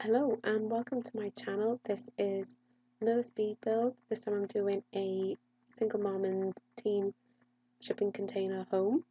Hello and welcome to my channel. This is another speed build. This time I'm doing a single mom and teen shipping container home.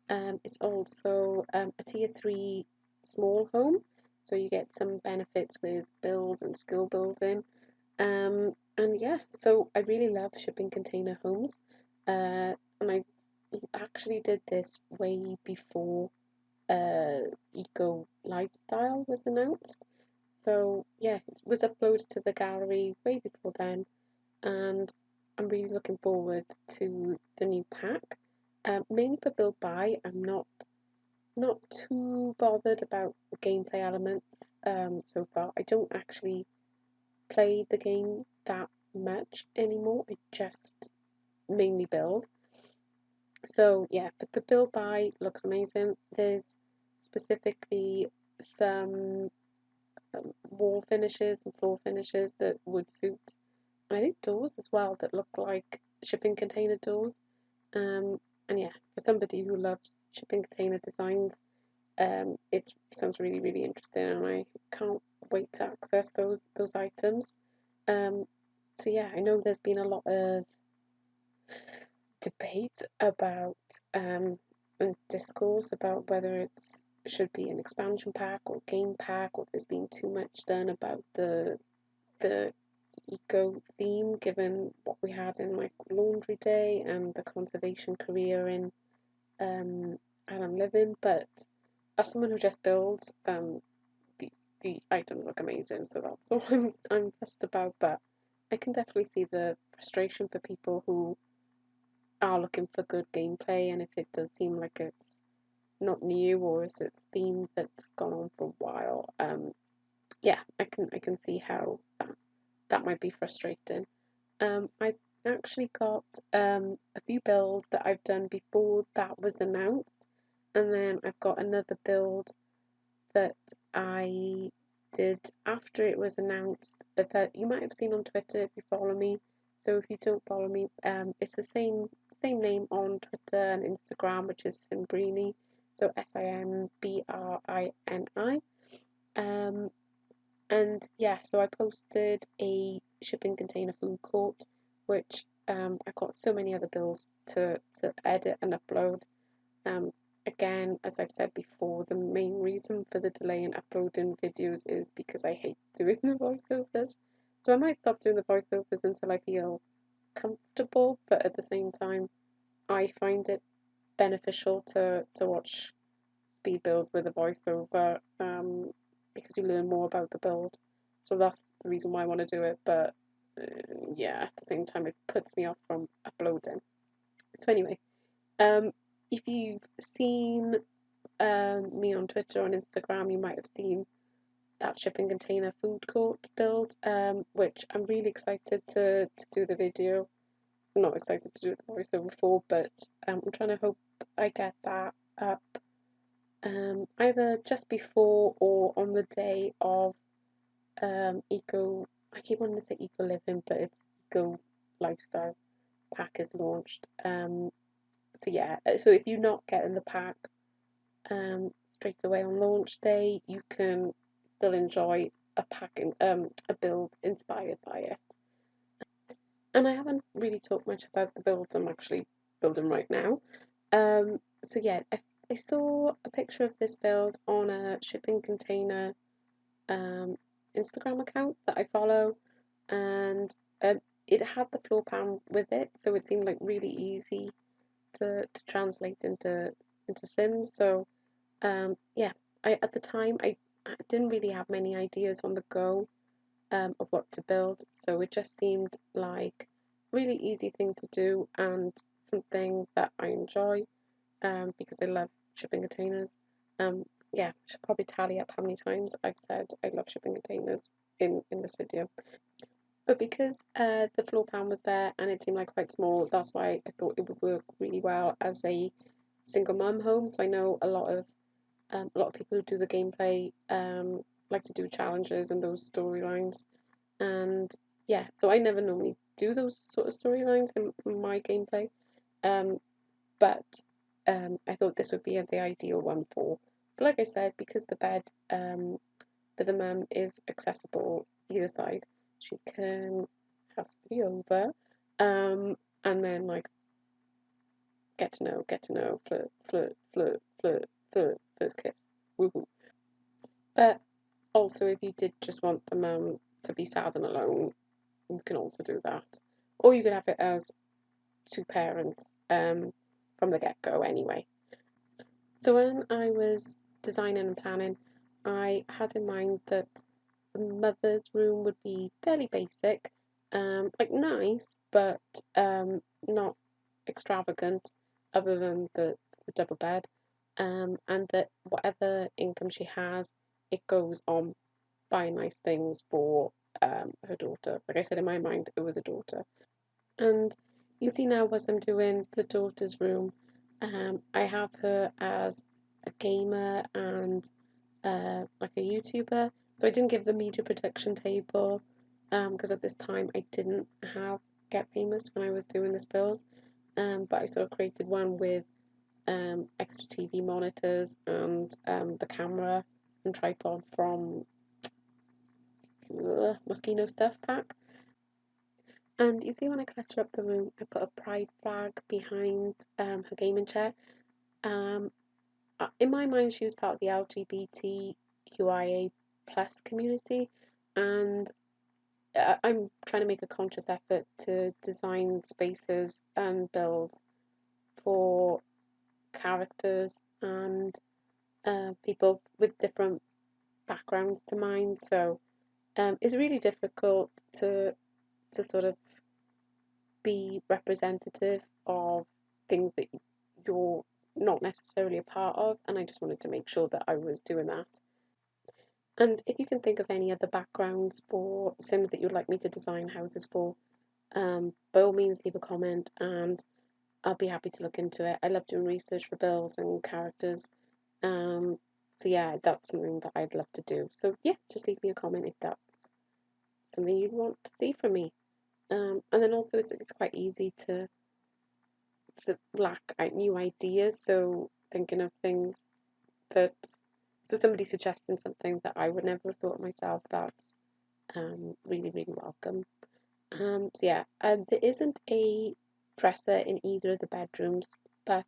It's also a tier 3 small home, so you get some benefits with builds and skill building. And yeah, so I really love shipping container homes. And I actually did this way before eco lifestyle was announced. So yeah, it was uploaded to the gallery way before then, and I'm really looking forward to the new pack. Mainly for build buy, I'm not too bothered about the gameplay elements so far. I don't actually play the game that much anymore. I just mainly build. So yeah, but the build buy looks amazing. There's specifically some wall finishes and floor finishes that would suit, and I think doors as well that look like shipping container doors. And yeah, for somebody who loves shipping container designs, it sounds really interesting, and I can't wait to access those items. Um, so yeah, I know there's been a lot of debate about and discourse about whether it's should be an expansion pack or game pack, or there's been too much done about the eco theme given what we had in like Laundry Day and the conservation career in um Livin. But as someone who just builds, the the items look amazing, so that's all I'm fussed about. But I can definitely see the frustration for people who are looking for good gameplay, and if it does seem like it's not new or is it a theme that's gone on for a while, yeah, I can see how that might be frustrating. I've actually got a few builds that I've done before that was announced, and then I've got another build that I did after it was announced that you might have seen on Twitter if you follow me. So if you don't follow me, it's the same name on Twitter and Instagram, which is Simbrini. So Simbrini. And yeah, so I posted a shipping container food court, which I've got so many other builds to edit and upload. Um, Again, as I've said before, the main reason for the delay in uploading videos is because I hate doing the voiceovers. So I might stop doing the voiceovers until I feel comfortable, but at the same time, I find it beneficial to watch speed builds with a voiceover, because you learn more about the build. So that's the reason why I want to do it. But yeah, at the same time, it puts me off from uploading. So anyway, um, if you've seen me on Twitter or on Instagram, you might have seen that shipping container food court build, which I'm really excited to do the video. I'm not excited to do the voiceover for, but I'm trying to hope I get that up either just before or on the day of eco. I keep wanting to say eco living, but it's eco lifestyle pack is launched. So yeah, so if you're not getting the pack straight away on launch day, you can still enjoy a build inspired by it. And I haven't really talked much about the build I'm actually building right now. So yeah, I saw a picture of this build on a shipping container um, Instagram account that I follow, and it had the floor plan with it, so it seemed like really easy to translate into Sims. So yeah, at the time I didn't really have many ideas on the go of what to build, so it just seemed like a really easy thing to do and something that I enjoy because I love shipping containers. Um, yeah, I should probably tally up how many times I've said I love shipping containers in this video. But because the floor plan was there and it seemed like quite small, that's why I thought it would work really well as a single mum home. So I know a lot of people who do the gameplay like to do challenges and those storylines. And yeah, so I never normally do those sort of storylines in my gameplay. Um, but I thought this would be the ideal one for. But like I said, because the bed but the mum is accessible either side. She can house me over, and then like get to know, flirt, first kiss, woohoo. But also, if you did just want the mum to be sad and alone, you can also do that, or you could have it as two parents, from the get go anyway. So when I was designing and planning, I had in mind that the mother's room would be fairly basic, like nice, but not extravagant, other than the double bed, and that whatever income she has, it goes on buying nice things for her daughter. Like I said, in my mind, it was a daughter. And you see now, as I'm doing the daughter's room, I have her as a gamer and like a YouTuber. So I didn't give the media protection table, because at this time I didn't have Get Famous when I was doing this build. But I sort of created one with extra TV monitors and the camera and tripod from Moschino Stuff Pack. And you see, when I clutter up the room, I put a pride flag behind her gaming chair. Um, in my mind, she was part of the LGBTQIA plus community, and I'm trying to make a conscious effort to design spaces and builds for characters and people with different backgrounds to mine. So it's really difficult to sort of be representative of things that you're not necessarily a part of, and I just wanted to make sure that I was doing that. And if you can think of any other backgrounds for Sims that you'd like me to design houses for, by all means leave a comment and I'll be happy to look into it. I love doing research for builds and characters. So yeah, that's something that I'd love to do. So yeah, just leave me a comment if that's something you'd want to see from me. And then also it's quite easy to lack new ideas. So thinking of things that, so somebody suggesting something that I would never have thought of myself, that's really, really welcome. So yeah, there isn't a dresser in either of the bedrooms, but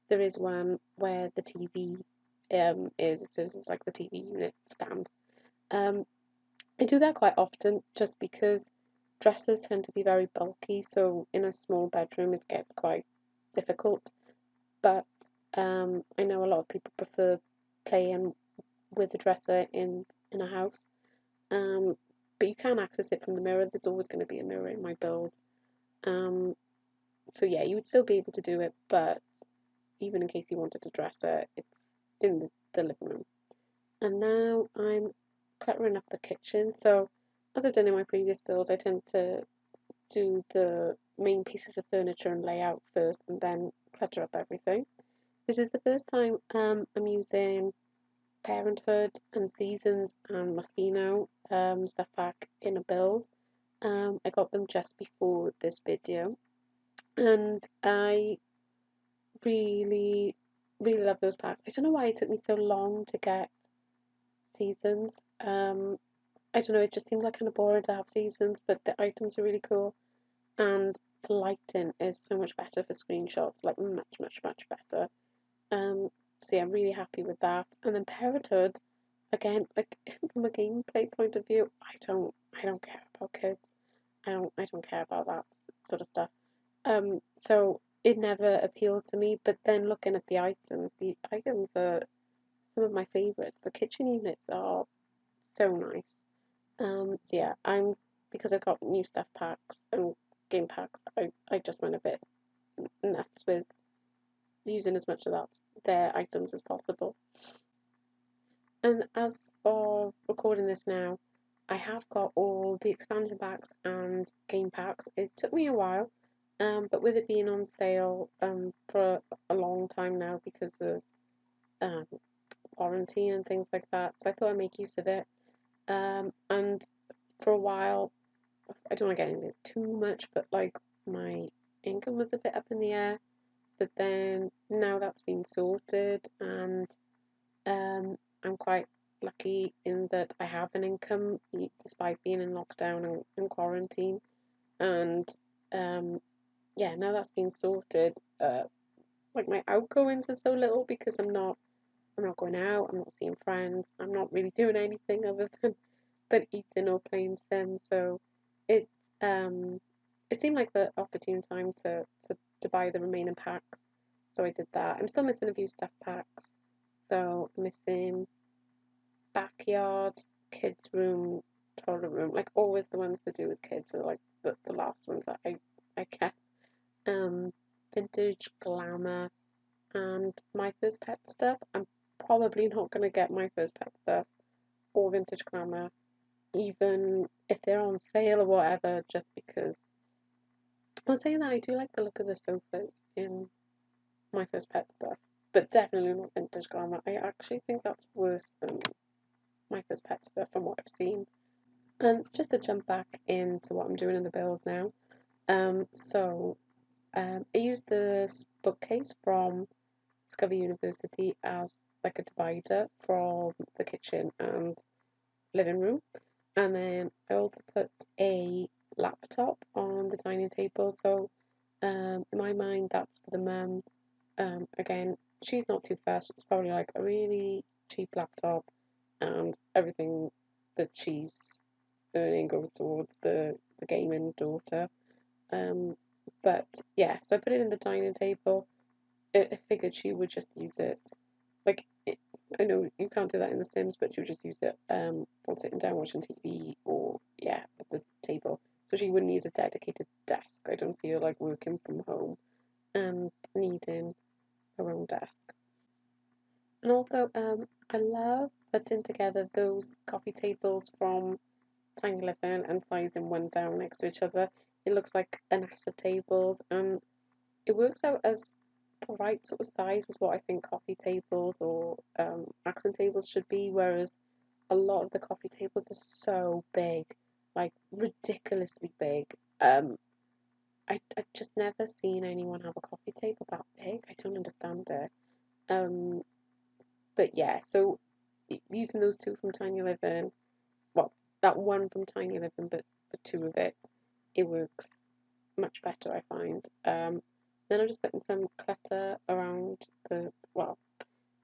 there is one where the TV it serves as like the TV unit stand. Um, I do that quite often just because dressers tend to be very bulky, so in a small bedroom it gets quite difficult. But I know a lot of people prefer playing with the dresser in a house. Um, but you can access it from the mirror. There's always going to be a mirror in my builds. Um, so yeah, you would still be able to do it, but even in case you wanted a dresser, it's in the living room. And now I'm cluttering up the kitchen. So as I've done in my previous builds, I tend to do the main pieces of furniture and layout first, and then clutter up everything. This is the first time I'm using Parenthood and Seasons and Moschino stuff back in a build. I got them just before this video, and I really, really love those packs. I don't know why it took me so long to get Seasons. I don't know, it just seemed like kind of boring to have Seasons, but the items are really cool, and the lighting is so much better for screenshots, like much, much, much better. So yeah, I'm really happy with that. And then Parenthood, again, like from a gameplay point of view, I don't care about kids. I don't care about that sort of stuff. So it never appealed to me. But then looking at the items are some of my favourites. The kitchen units are so nice. So yeah, because I've got new stuff packs and game packs, I just went a bit nuts with using as much of their items as possible. And as of recording this now, I have got all the expansion packs and game packs. It took me a while, but with it being on sale for a long time now because of um, warranty and things like that, so I thought I'd make use of it. And for a while, I don't want to get into it too much, but like my income was a bit up in the air. But then now that's been sorted, and I'm quite lucky in that I have an income despite being in lockdown and quarantine. And yeah, now that's been sorted, like my outgoings are so little because I'm not going out, I'm not seeing friends, I'm not really doing anything other than eating or playing Sims. So it um it seemed like the opportune time to buy the remaining packs. So I did that. I'm still missing a few stuff packs. So missing backyard, kids room, toilet room, like always the ones to do with kids are like the last ones that I kept. Um Vintage glamour and my first pet stuff. I'm probably not gonna get my first pet stuff or vintage glamour, even if they're on sale or whatever, just because I was saying that I do like the look of the sofas in my first pet stuff, but definitely not vintage glamour. I actually think that's worse than my first pet stuff from what I've seen. And just to jump back into what I'm doing in the build now, I used this bookcase from Discover University as like a divider from the kitchen and living room. And then I also put a laptop on the dining table. So in my mind, that's for the mum. Again, she's not too fast. It's probably like a really cheap laptop, and everything that she's earning goes towards the gaming daughter. Um, but yeah, so I put it in the dining table. I figured she would just use it. Like, I know you can't do that in The Sims, but she would just use it while sitting down watching TV or, yeah, at the table. So she wouldn't need a dedicated desk. I don't see her, like, working from home and needing her own desk. And also, I love putting together those coffee tables from Tiny Living and sizing one down next to each other. It looks like a nest of tables, and it works out as the right sort of size as what I think coffee tables or accent tables should be, whereas a lot of the coffee tables are so big, like ridiculously big. I've just never seen anyone have a coffee table that big. I don't understand it. Um, but yeah, so using those two from Tiny Living, well, that one from Tiny Living, but two of it, it works much better, I find. Then I'm just putting some clutter around well,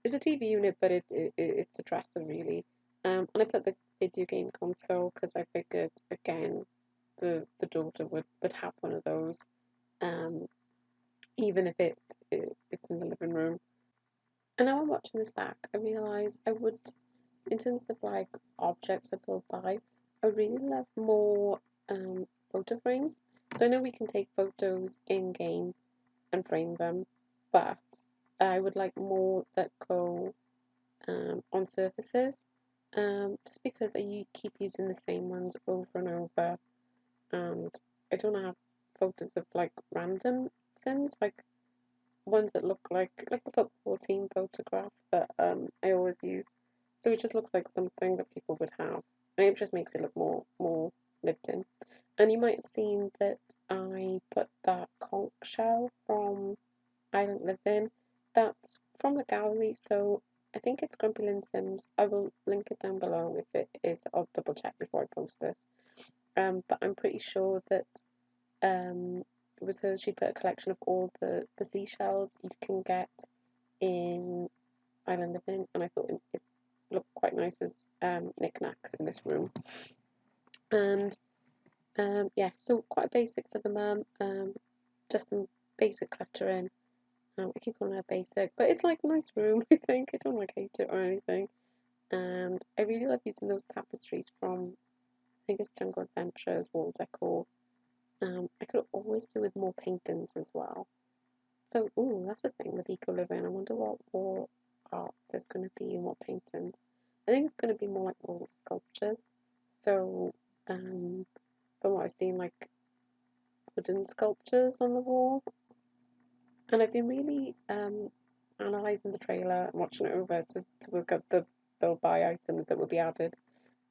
it's a TV unit, but it's a dresser really. And I put the video game console because I figured, again, the daughter would have one of those, um, even if it's in the living room. And now I'm watching this back, I realise I would, in terms of like objects I will buy, I really love more photo frames. So I know we can take photos in game and frame them, but I would like more that go on surfaces, just because keep using the same ones over and over, and I don't have photos of like random Sims, like ones that look like the football team photograph that I always use. So it just looks like something that people would have, and it just makes it look more lived in. And you might have seen that I put that conch shell from Island Living. That's from the gallery, so I think it's grumpylynnsims. I will link it down below if it is. I'll double check before I post this. But I'm pretty sure that it was hers. She put a collection of all the seashells you can get in Island Living, and I thought it looked quite nice as knickknacks in this room. And yeah, so quite basic for the mum. Just some basic cluttering. I keep calling it basic, but it's like a nice room, I think. I don't like hate it or anything. And I really love using those tapestries from, I think it's Jungle Adventures, wall decor. I could always do with more paintings as well. So, ooh, that's the thing with eco living. I wonder what wall art there's going to be and what paintings. I think it's going to be more like wall sculptures. So, from what I've seen, like wooden sculptures on the wall. And I've been really analysing the trailer and watching it over to look at the they'll buy items that will be added.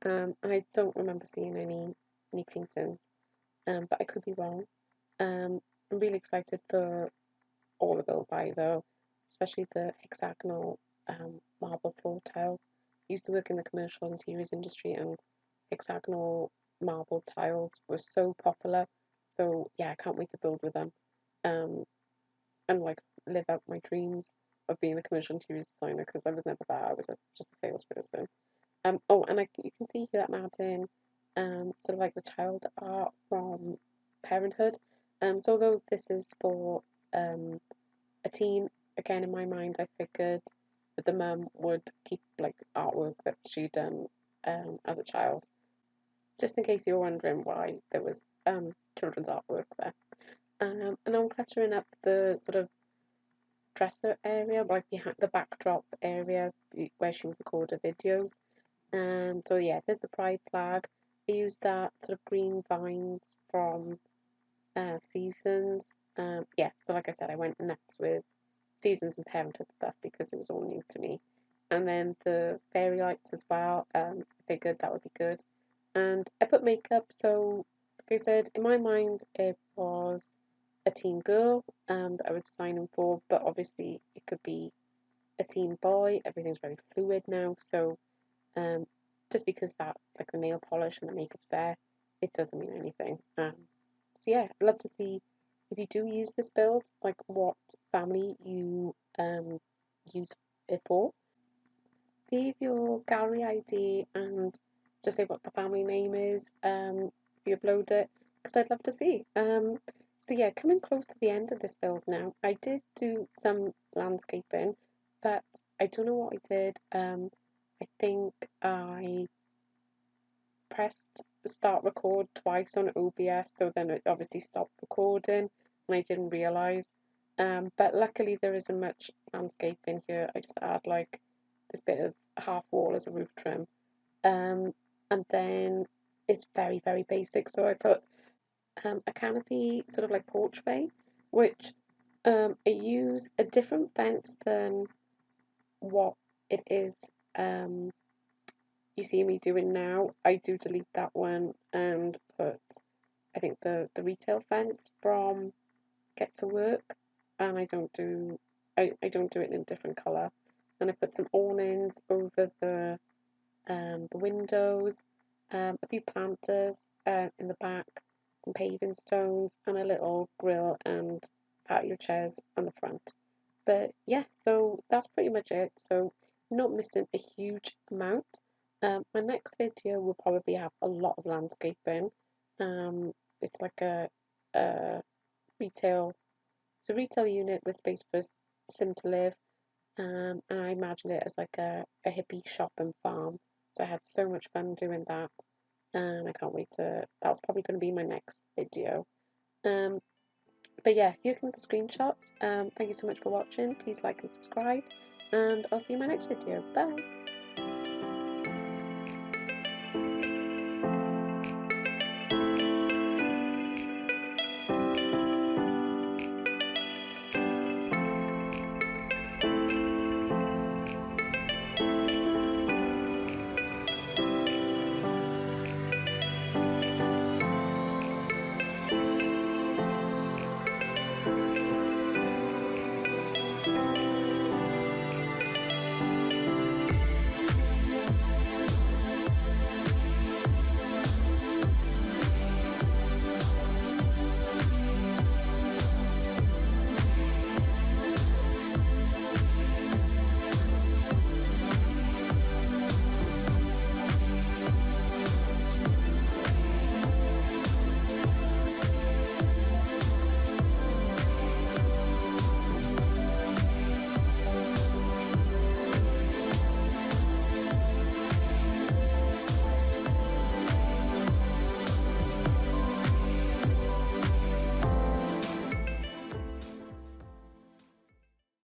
And I don't remember seeing any paintings, but I could be wrong. I'm really excited for all of Bill buy though, especially the hexagonal marble floor tile. used to work in the commercial interiors industry, and hexagonal marble tiles were so popular. So yeah, I can't wait to build with them, and like live out my dreams of being a commercial interiors designer, because I was never that. I was just a salesperson. Oh, and you can see here I'm adding sort of like the child art from Parenthood. So although this is for a teen, again in my mind I figured that the mum would keep like artwork that she'd done as a child, just in case you were wondering why there was children's artwork there. And I'm cluttering up the sort of dresser area, like behind the backdrop area where she would record her videos. So yeah, there's the pride flag. I used that sort of green vines from Seasons. Yeah, so like I said, I went nuts with Seasons and Parenthood stuff because it was all new to me. And then the fairy lights as well. I figured that would be good. And I put makeup, so like I said, in my mind it was a teen girl that I was designing for, but obviously it could be a teen boy. Everything's very fluid now, so um, just because that like the nail polish and the makeup's there, it doesn't mean anything. So yeah, I'd love to see if you do use this build, like what family you use it for. Leave your gallery ID and just say what the family name is if you upload it, because I'd love to see. So yeah, coming close to the end of this build now. I did do some landscaping, but I don't know what I did. I think I pressed start record twice on OBS, so then it obviously stopped recording, and I didn't realise. But luckily there isn't much landscaping here. I just add like this bit of half wall as a roof trim. And then it's very, very basic. So I put a canopy, sort of like porchway, which I use a different fence than what it is you see me doing now. I do delete that one and put, I think, the retail fence from Get to Work, and I don't do it in a different colour. And I put some awnings over the windows, a few planters in the back, some paving stones, and a little grill and patio chairs on the front. But yeah, so that's pretty much it. So not missing a huge amount. My next video will probably have a lot of landscaping. It's like a retail, it's a retail unit with space for sim to live. And I imagined it as like a hippie shop and farm. So I had so much fun doing that, and I can't wait to. That's probably going to be my next video. Um, but yeah, you can look at the screenshots. Thank you so much for watching. Please like and subscribe, and I'll see you in my next video. Bye.